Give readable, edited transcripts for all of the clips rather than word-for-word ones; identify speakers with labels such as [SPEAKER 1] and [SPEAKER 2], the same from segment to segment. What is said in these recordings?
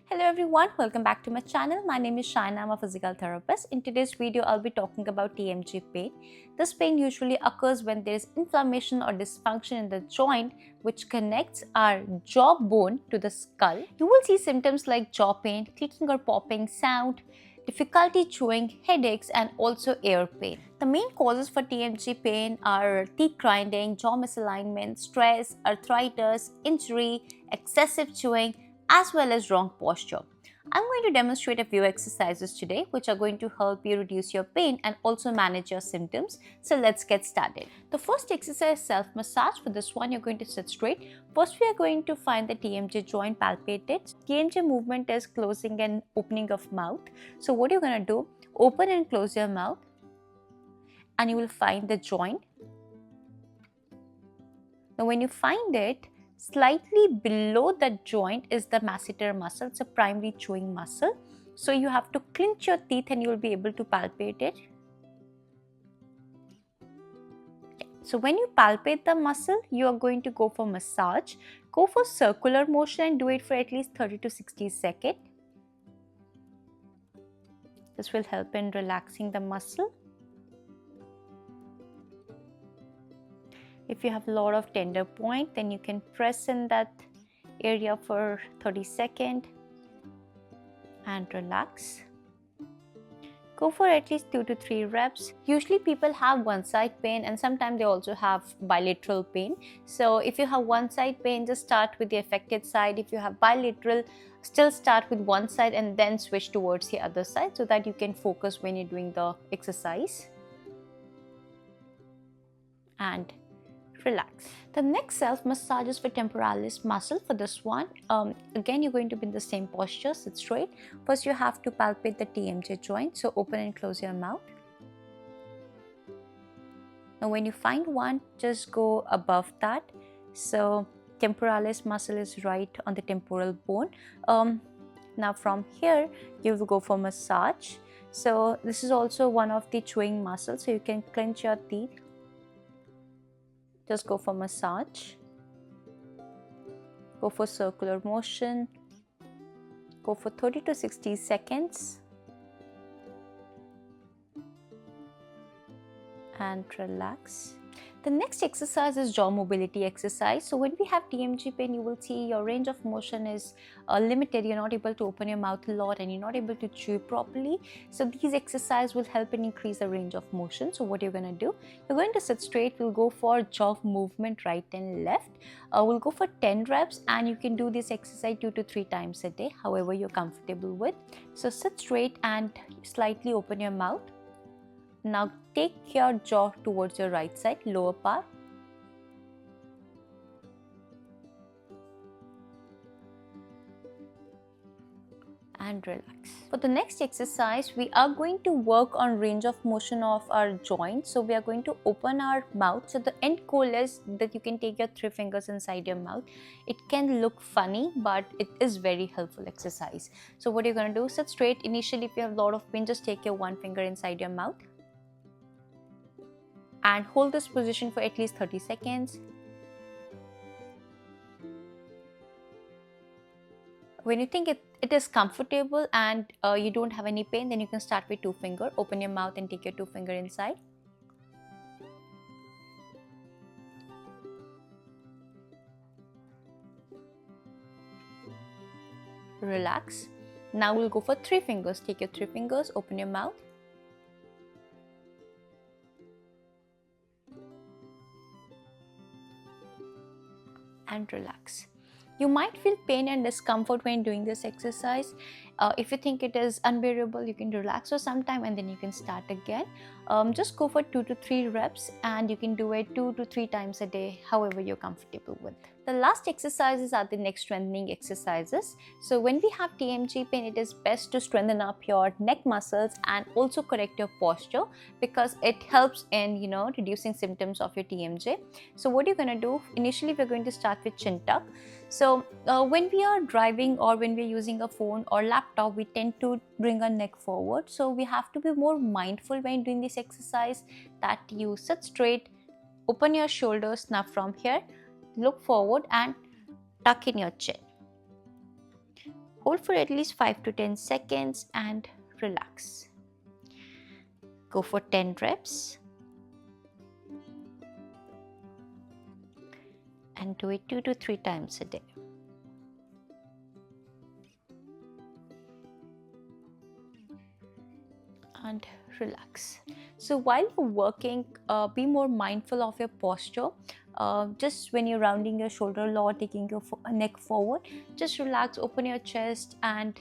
[SPEAKER 1] Hello everyone, welcome back to my channel. My name is Shaina, I'm a physical therapist. In today's video, I'll be talking about TMJ pain. This pain usually occurs when there is inflammation or dysfunction in the joint which connects our jaw bone to the skull. You will see symptoms like jaw pain, clicking or popping sound, difficulty chewing, headaches, and also ear pain. The main causes for TMJ pain are teeth grinding, jaw misalignment, stress, arthritis, injury, excessive chewing, as well as wrong posture. I'm going to demonstrate a few exercises today which are going to help you reduce your pain and also manage your symptoms. So let's get started. The first exercise is self-massage. For this one, you're going to sit straight. First, we are going to find the TMJ joint, palpate it. TMJ movement is closing and opening of mouth. So what you're going to do, open and close your mouth and you will find the joint. Now when you find it, slightly below that joint is the masseter muscle. It's a primary chewing muscle. So you have to clench your teeth and you will be able to palpate it. So when you palpate the muscle, you are going to go for massage. Go for circular motion and do it for at least 30 to 60 seconds. This will help in relaxing the muscle. If you have a lot of tender point, then you can press in that area for 30 seconds and relax. Go for at least 2 to 3 reps. Usually people have one side pain and sometimes they also have bilateral pain. So if you have one side pain, just start with the affected side. If you have bilateral, still start with one side and then switch towards the other side so that you can focus when you're doing the exercise. And relax. The next self massage is for temporalis muscle. For this one, again you're going to be in the same posture, sit straight. First you have to palpate the TMJ joint, so open and close your mouth. Now when you find one, just go above that. So temporalis muscle is right on the temporal bone. Now from here you will go for massage. So this is also one of the chewing muscles, so you can clench your teeth. Just go for massage, go for circular motion, go for 30 to 60 seconds and relax. The next exercise is jaw mobility exercise. So when we have TMJ pain, you will see your range of motion is limited. You're not able to open your mouth a lot and you're not able to chew properly. So these exercises will help in increase the range of motion. So what you're going to do, you're going to sit straight. We'll go for jaw movement right and left. We'll go for 10 reps and you can do this exercise 2 to 3 times a day, however you're comfortable with. So sit straight and slightly open your mouth. Now take your jaw towards your right side, lower part. And relax. For the next exercise, we are going to work on range of motion of our joint. So we are going to open our mouth. So the end goal is that you can take your 3 fingers inside your mouth. It can look funny, but it is very helpful exercise. So what you're going to do, sit straight. Initially, if you have a lot of pain, just take your 1 finger inside your mouth. And hold this position for at least 30 seconds. When you think it is comfortable and you don't have any pain, then you can start with 2 fingers. Open your mouth and take your 2 fingers inside. Relax. Now we'll go for 3 fingers. Take your 3 fingers, open your mouth. And relax. You might feel pain and discomfort when doing this exercise. If you think it is unbearable, you can relax for some time and then you can start again. Just go for 2 to 3 reps and you can do it 2 to 3 times a day, however you're comfortable with. The last exercises are the neck strengthening exercises. So when we have TMJ pain, it is best to strengthen up your neck muscles and also correct your posture because it helps in reducing symptoms of your TMJ. So what you're going to do, initially we're going to start with chin tuck. So when we are driving or when we're using a phone or laptop, we tend to bring our neck forward. So we have to be more mindful when doing this exercise that you sit straight, open your shoulders. Now from here, look forward and tuck in your chin. Hold for at least 5 to 10 seconds and relax. Go for 10 reps and do it 2 to 3 times a day. And relax. So while you're working, be more mindful of your posture. Just when you're rounding your shoulder a lot, taking your neck forward, just relax, open your chest, and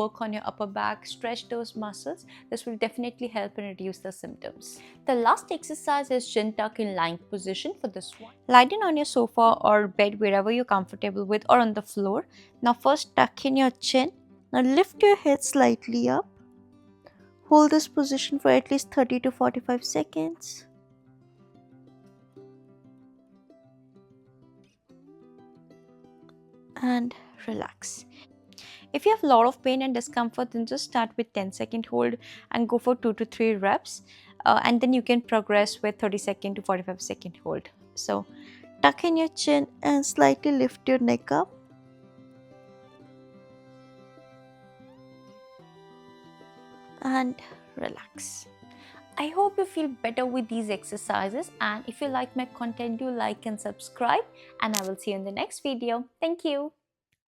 [SPEAKER 1] work on your upper back, stretch those muscles. This will definitely help and reduce the symptoms. The last exercise is chin tuck in lying position. For this one, lie down on your sofa or bed, wherever you're comfortable with, or on the floor. Now first tuck in your chin. Now lift your head slightly up. Hold this position for at least 30 to 45 seconds. And relax. If you have a lot of pain and discomfort, then just start with 10-second hold and go for 2 to 3 reps. And then you can progress with 30-second to 45-second hold. So tuck in your chin and slightly lift your neck up. And relax. I hope you feel better with these exercises, and if you like my content, do like and subscribe, and I will see you in the next video. Thank you.